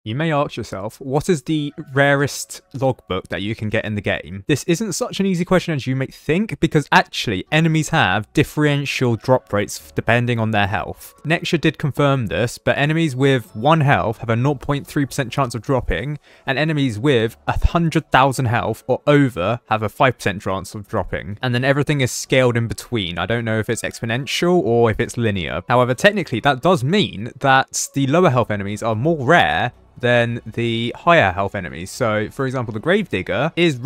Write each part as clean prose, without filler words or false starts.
You may ask yourself, what is the rarest logbook that you can get in the game? This isn't such an easy question as you may think, because actually enemies have differential drop rates depending on their health. Nexia did confirm this, but enemies with 1 health have a 0.3% chance of dropping, and enemies with 100,000 health or over have a 5% chance of dropping. And then everything is scaled in between. I don't know if it's exponential or if it's linear. However, technically that does mean that the lower health enemies are more rare than the higher health enemies. So, for example, the Gravedigger is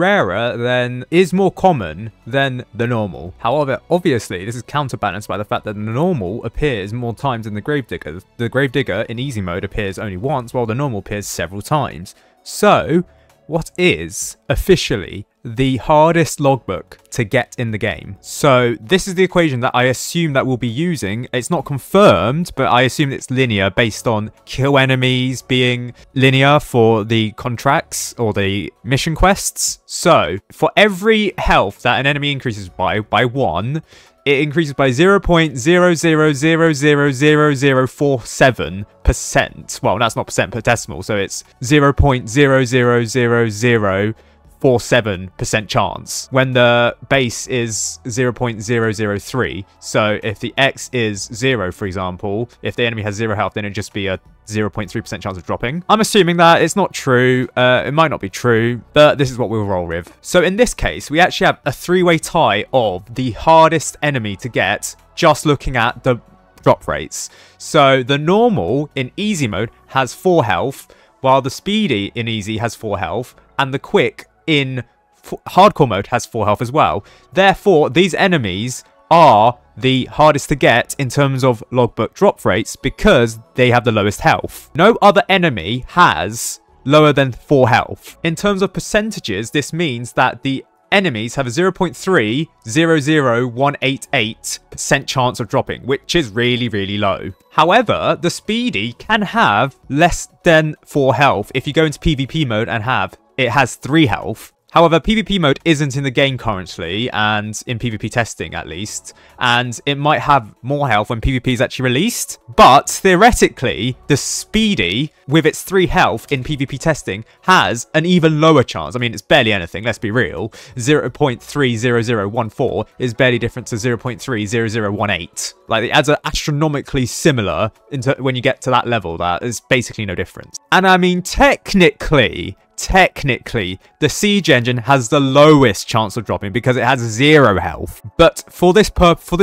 more common than the normal. However, obviously, this is counterbalanced by the fact that the normal appears more times than the Gravedigger. The Gravedigger in easy mode appears only once, while the normal appears several times. So, what is officially the hardest logbook to get in the game? So this is the equation that I assume that we'll be using. It's not confirmed, but I assume it's linear based on kill enemies being linear for the contracts or the mission quests. So for every health that an enemy increases by 1, it increases by 0.0000047%. Well, that's not percent per decimal, so it's 0.00047% chance when the base is 0.003. So if the X is 0, for example, if the enemy has 0 health, then it'd just be a 0.3% chance of dropping. I'm assuming that it's not true. It might not be true, but this is what we'll roll with. So in this case, we actually have a 3-way tie of the hardest enemy to get just looking at the drop rates. So the normal in easy mode has 4 health, while the speedy in easy has 4 health, and the quick in hardcore mode has 4 health as well. Therefore, these enemies are the hardest to get in terms of logbook drop rates because they have the lowest health. No other enemy has lower than 4 health. In terms of percentages, this means that the enemies have a 0.300188% chance of dropping, which is really, really low. However, the speedy can have less than 4 health if you go into PvP mode and it has 3 health. However, PvP mode isn't in the game currently, and in PvP testing at least, and it might have more health when PvP is actually released. But theoretically, the speedy, with its 3 health in PvP testing, has an even lower chance. I mean, it's barely anything, let's be real. 0.30014 is barely different to 0.30018. Like, the odds are astronomically similar when you get to that level. That is basically no difference. And I mean, technically, the siege engine has the lowest chance of dropping because it has 0 health. But for this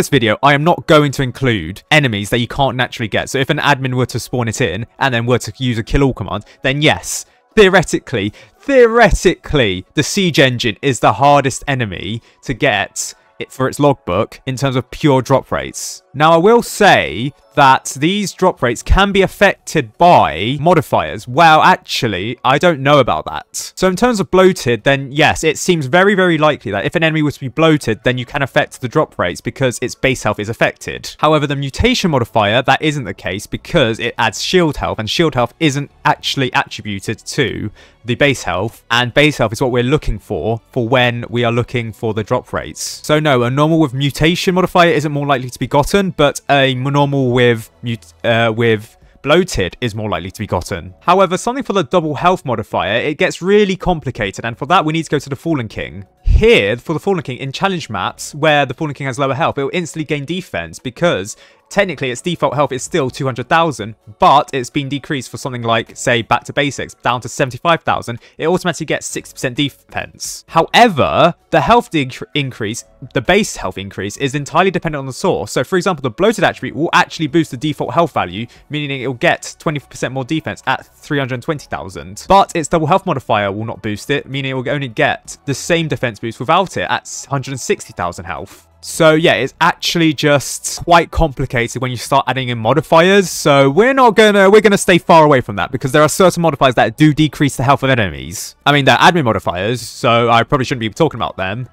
video, I am not going to include enemies that you can't naturally get. So if an admin were to spawn it in and then were to use a kill all command, then yes, theoretically, the siege engine is the hardest enemy to get for its logbook in terms of pure drop rates. Now, I will say that these drop rates can be affected by modifiers. Well, actually, I don't know about that. So in terms of bloated, then yes, it seems very, very likely that if an enemy was to be bloated, then you can affect the drop rates because its base health is affected. However, the mutation modifier, that isn't the case because it adds shield health, and shield health isn't actually attributed to the base health, and base health is what we're looking for when we are looking for the drop rates. So no, a normal with mutation modifier isn't more likely to be gotten, but a normal with bloated is more likely to be gotten. However, something for the double health modifier, it gets really complicated, and for that we need to go to the Fallen King. Here, for the Fallen King, in challenge maps where the Fallen King has lower health, it will instantly gain defense because technically its default health is still 200,000, but it's been decreased for something like, say, back to basics, down to 75,000. It automatically gets 60% defense. However, the health increase, the base health increase, is entirely dependent on the source. So, for example, the bloated attribute will actually boost the default health value, meaning it will get 20% more defense at 320,000. But its double health modifier will not boost it, meaning it will only get the same defense boost without it at 160,000 health. So yeah, it's actually just quite complicated when you start adding in modifiers. So we're gonna stay far away from that because there are certain modifiers that do decrease the health of enemies. I mean, they're admin modifiers, so I probably shouldn't be talking about them.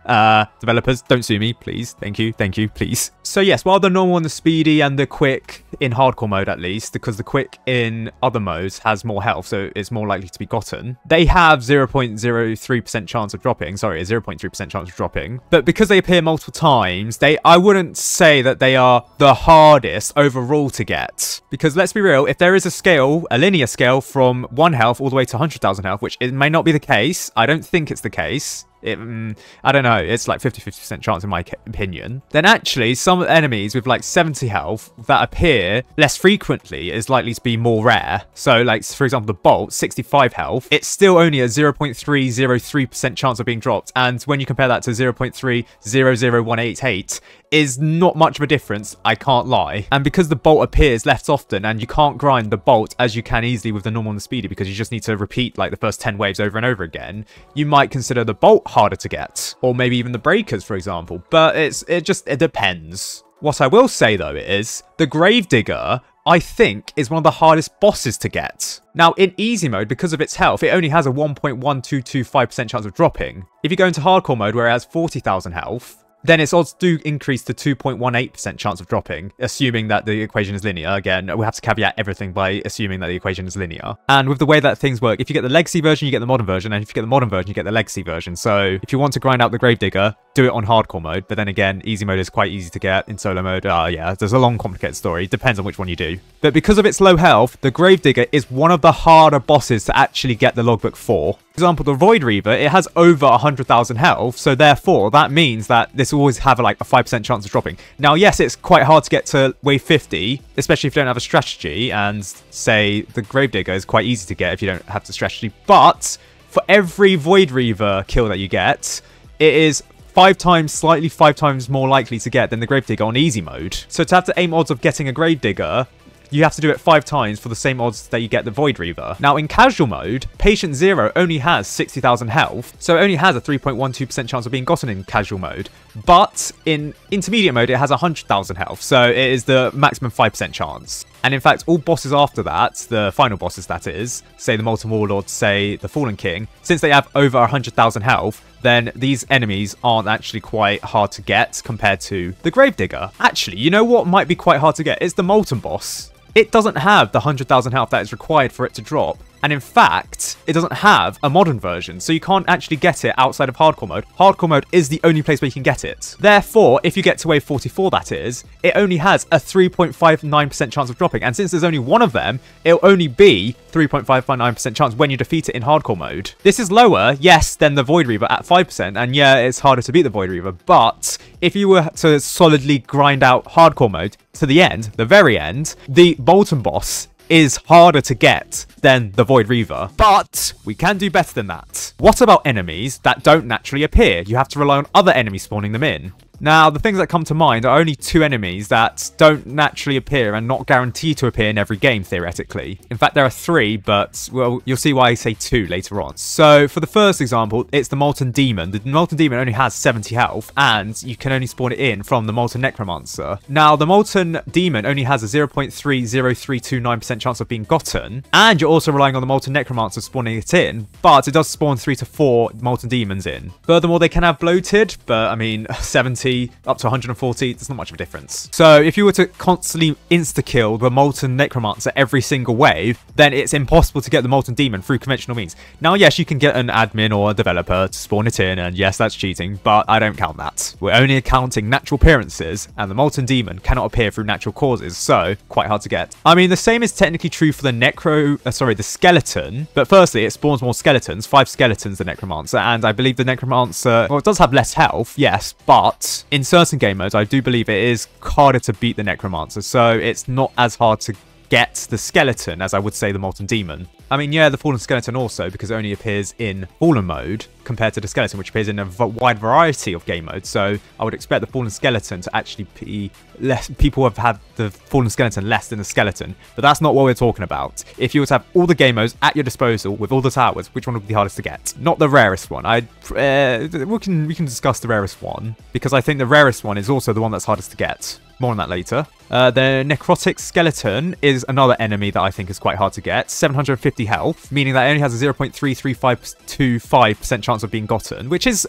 Developers, don't sue me, please. Thank you, please. So yes, while the normal and the speedy and the quick in hardcore mode at least, because the quick in other modes has more health, so it's more likely to be gotten, they have 0.03% chance of dropping. Sorry, a 0.3% chance of dropping. But because they appear multiple times, games, I wouldn't say that they are the hardest overall to get. Because let's be real, if there is a scale, a linear scale from 1 health all the way to 100,000 health, which it may not be the case, I don't think it's the case. I don't know, it's like 50-50% chance in my opinion. Then actually, some enemies with like 70 health that appear less frequently is likely to be more rare. So like, for example, the Bolt, 65 health, it's still only a 0.303% chance of being dropped. And when you compare that to 0.300188, is not much of a difference, I can't lie. And because the Bolt appears less often and you can't grind the Bolt as you can easily with the normal and the speedy because you just need to repeat like the first 10 waves over and over again, you might consider the Bolt harder to get, or maybe even the Breakers, for example. But it depends. What I will say though is the Gravedigger, I think, is one of the hardest bosses to get. Now, in easy mode, because of its health, it only has a 1.1225% chance of dropping. If you go into hardcore mode where it has 40,000 health, then its odds do increase to 2.18% chance of dropping, assuming that the equation is linear. Again, we have to caveat everything by assuming that the equation is linear. And with the way that things work, if you get the Legacy version, you get the modern version, and if you get the modern version, you get the Legacy version. So if you want to grind out the Gravedigger, do it on hardcore mode. But then again, easy mode is quite easy to get. In solo mode, yeah, there's a long, complicated story. Depends on which one you do. But because of its low health, the Gravedigger is one of the harder bosses to actually get the logbook for. For example, the Void Reaver, it has over 100,000 health, so therefore that means that this will always have like a 5% chance of dropping. Now, yes, it's quite hard to get to wave 50, especially if you don't have a strategy, and say the Gravedigger is quite easy to get if you don't have the strategy, but for every Void Reaver kill that you get, it is 5 times more likely to get than the Gravedigger on easy mode. So to have the aim odds of getting a Gravedigger, you have to do it 5 times for the same odds that you get the Void Reaver. Now, in casual mode, Patient Zero only has 60,000 health, so it only has a 3.12% chance of being gotten in casual mode. But in intermediate mode, it has 100,000 health, so it is the maximum 5% chance. And in fact, all bosses after that, the final bosses that is, say the Molten Warlord, say the Fallen King, since they have over 100,000 health, then these enemies aren't actually quite hard to get compared to the Gravedigger. Actually, you know what might be quite hard to get? It's the Molten boss. It doesn't have the 100,000 health that is required for it to drop. And in fact, it doesn't have a modern version, so you can't actually get it outside of hardcore mode. Hardcore mode is the only place where you can get it. Therefore, if you get to wave 44, that is, it only has a 3.59% chance of dropping. And since there's only one of them, it'll only be 3.559% chance when you defeat it in hardcore mode. This is lower, yes, than the Void Reaver at 5%. And yeah, it's harder to beat the Void Reaver. But if you were to solidly grind out hardcore mode to the end, the very end, the Bolton boss is harder to get than the Void Reaver, but we can do better than that. What about enemies that don't naturally appear? You have to rely on other enemies spawning them in. Now, the things that come to mind are only 2 enemies that don't naturally appear and not guaranteed to appear in every game, theoretically. In fact, there are 3, but, well, you'll see why I say 2 later on. So, for the first example, it's the Molten Demon. The Molten Demon only has 70 health, and you can only spawn it in from the Molten Necromancer. Now, the Molten Demon only has a 0.30329% chance of being gotten, and you're also relying on the Molten Necromancer spawning it in, but it does spawn 3 to 4 Molten Demons in. Furthermore, they can have Bloated, but, I mean, 70 up to 140, there's not much of a difference. So if you were to constantly insta-kill the Molten Necromancer every single wave, then it's impossible to get the Molten Demon through conventional means. Now, yes, you can get an admin or a developer to spawn it in, and yes, that's cheating, but I don't count that. We're only counting natural appearances, and the Molten Demon cannot appear through natural causes, so quite hard to get. I mean, the same is technically true for the the Skeleton, but firstly, it spawns more skeletons, 5 skeletons, the Necromancer, and I believe the Necromancer, well, it does have less health, yes, but in certain game modes, I do believe it is harder to beat the Necromancer, so it's not as hard to get the Skeleton as I would say the Molten Demon. I mean, yeah, the Fallen Skeleton also, because it only appears in Fallen mode compared to the Skeleton, which appears in a wide variety of game modes. So I would expect the Fallen Skeleton to actually be less. People have had the Fallen Skeleton less than the Skeleton, but that's not what we're talking about. If you were to have all the game modes at your disposal with all the towers, which one would be hardest to get? Not the rarest one. We can discuss the rarest one, because I think the rarest one is also the one that's hardest to get. More on that later. The Necrotic Skeleton is another enemy that I think is quite hard to get. 750 health, meaning that it only has a 0.33525% chance of being gotten, which is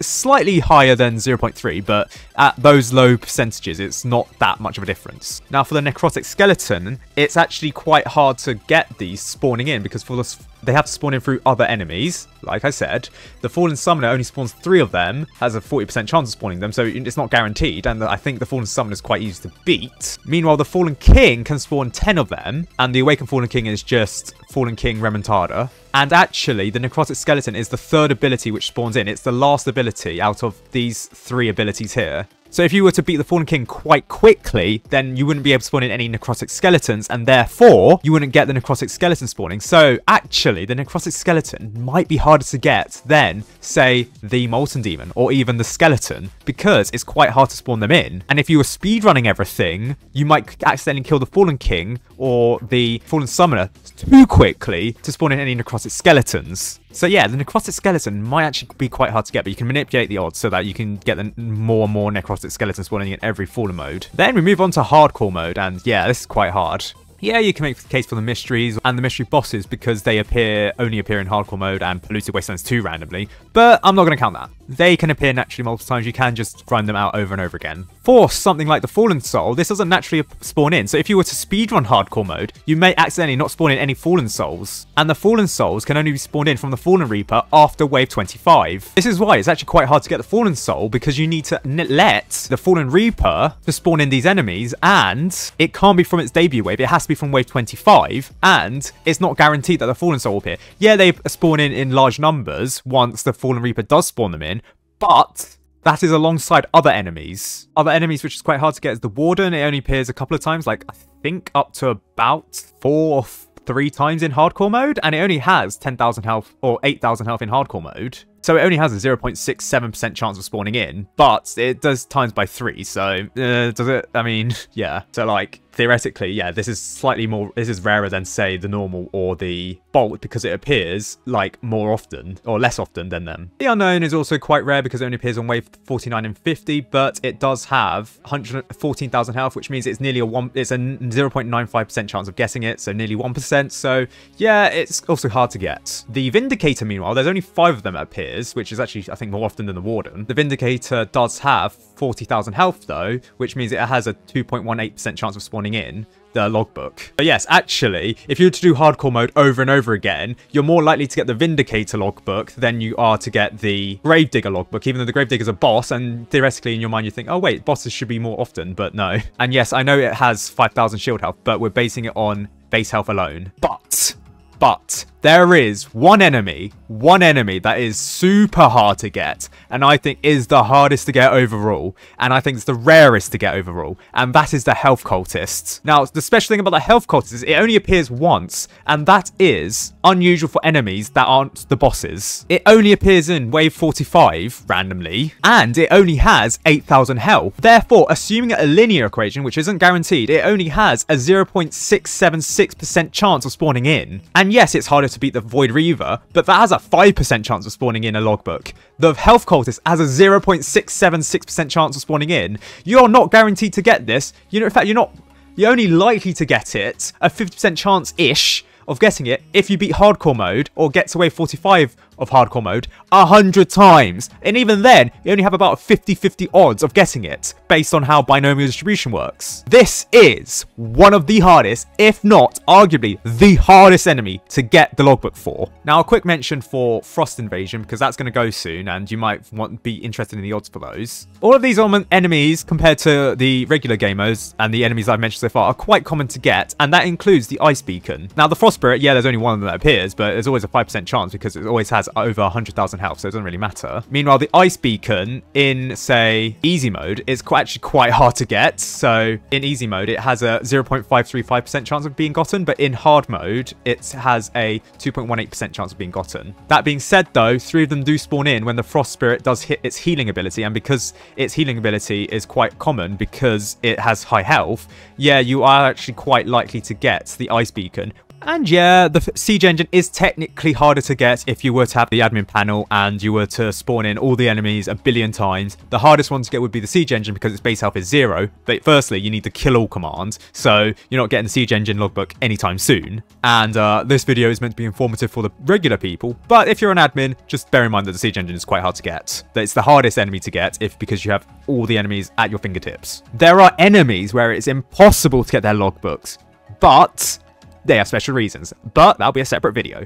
slightly higher than 0.3, but at those low percentages, it's not that much of a difference. Now, for the Necrotic Skeleton, it's actually quite hard to get these spawning in because they have to spawn in through other enemies. Like I said, the Fallen Summoner only spawns 3 of them, has a 40% chance of spawning them, so it's not guaranteed, and I think the Fallen Summoner is quite easy to beat. Meanwhile, the Fallen King can spawn 10 of them, and the Awakened Fallen King is just Fallen King Remontada. And actually, the Necrotic Skeleton is the 3rd ability which spawns in. It's the last ability out of these 3 abilities here. So if you were to beat the Fallen King quite quickly, then you wouldn't be able to spawn in any Necrotic Skeletons, and therefore, you wouldn't get the Necrotic Skeleton spawning. So actually, the Necrotic Skeleton might be harder to get than, say, the Molten Demon, or even the Skeleton, because it's quite hard to spawn them in. And if you were speedrunning everything, you might accidentally kill the Fallen King, or the Fallen Summoner too quickly to spawn in any Necrotic Skeletons. So yeah, the Necrotic Skeleton might actually be quite hard to get, but you can manipulate the odds so that you can get the more and more Necrotic Skeletons spawning in every Fallen mode. Then we move on to Hardcore mode, and yeah, this is quite hard. Yeah, you can make the case for the mysteries and the mystery bosses because they only appear in Hardcore mode and Polluted Wastelands 2 randomly, but I'm not going to count that. They can appear naturally multiple times, you can just grind them out over and over again. For something like the Fallen Soul, this doesn't naturally spawn in, so if you were to speedrun Hardcore mode, you may accidentally not spawn in any Fallen Souls, and the Fallen Souls can only be spawned in from the Fallen Reaper after wave 25. This is why it's actually quite hard to get the Fallen Soul, because you need to let the Fallen Reaper to spawn in these enemies, and it can't be from its debut wave, it has to be from wave 25, and it's not guaranteed that the Fallen Soul will appear. Yeah, they spawn in large numbers once the Fallen Reaper does spawn them in, but that is alongside other enemies. Other enemies which is quite hard to get is the Warden. It only appears a couple of times, like I think up to about 4 or 3 times in Hardcore mode, and it only has 10,000 health or 8,000 health in Hardcore mode. So it only has a 0.67% chance of spawning in, but it does times by 3, so does it? I mean, yeah. So like, theoretically, yeah, this is rarer than, say, the normal or the Bolt because it appears like more often or less often than them. The Unknown is also quite rare because it only appears on wave 49 and 50, but it does have 114,000 health, which means it's nearly it's a 0.95% chance of getting it, so nearly 1%. So yeah, it's also hard to get. The Vindicator, meanwhile, there's only 5 of them that appear, which is actually, I think, more often than the Warden. The Vindicator does have 40,000 health, though, which means it has a 2.18% chance of spawning in the Logbook. But yes, actually, if you were to do Hardcore mode over and over again, you're more likely to get the Vindicator Logbook than you are to get the Gravedigger Logbook, even though the Gravedigger's a boss, and theoretically in your mind you think, oh wait, bosses should be more often, but no. And yes, I know it has 5,000 shield health, but we're basing it on base health alone. But there is one enemy that is super hard to get, and I think is the hardest to get overall, and I think it's the rarest to get overall, and that is the Health Cultists. Now, the special thing about the Health Cultists is it only appears once, and that is unusual for enemies that aren't the bosses. It only appears in wave 45 randomly, and it only has 8,000 health. Therefore, assuming a linear equation, which isn't guaranteed, it only has a 0.676% chance of spawning in. And yes, it's harder to beat the Void Reaver, but that has a 5% chance of spawning in a Logbook. The Health Cultist has a 0.676% chance of spawning in. You're not guaranteed to get this. You know, in fact, you're only likely to get it, a 50% chance-ish of getting it if you beat Hardcore mode or get to wave 45 of Hardcore mode 100 times. And even then, you only have about a 50-50 odds of getting it based on how binomial distribution works. This is one of the hardest, if not arguably the hardest enemy to get the Logbook for. Now, a quick mention for Frost Invasion, because that's going to go soon and you might be interested in the odds for those. All of these enemies compared to the regular gamers and the enemies I've mentioned so far are quite common to get, and that includes the Ice Beacon. Now, the Frost Spirit, yeah, there's only one of them that appears, but there's always a 5% chance because it always has over 100,000 health, so it doesn't really matter. Meanwhile, the Ice Beacon in, say, easy mode is actually quite hard to get. So in easy mode, it has a 0.535% chance of being gotten, but in hard mode, it has a 2.18% chance of being gotten. That being said, though, 3 of them do spawn in when the Frost Spirit does hit its healing ability, and because its healing ability is quite common because it has high health, yeah, you are actually quite likely to get the Ice Beacon. And yeah, the siege engine is technically harder to get if you were to have the admin panel and you were to spawn in all the enemies a billion times. The hardest one to get would be the siege engine because its base health is 0. But firstly, you need the kill all command, so you're not getting the siege engine logbook anytime soon. And this video is meant to be informative for the regular people, but if you're an admin, just bear in mind that the siege engine is quite hard to get. That it's the hardest enemy to get because you have all the enemies at your fingertips. There are enemies where it's impossible to get their logbooks, but they have special reasons, but that'll be a separate video.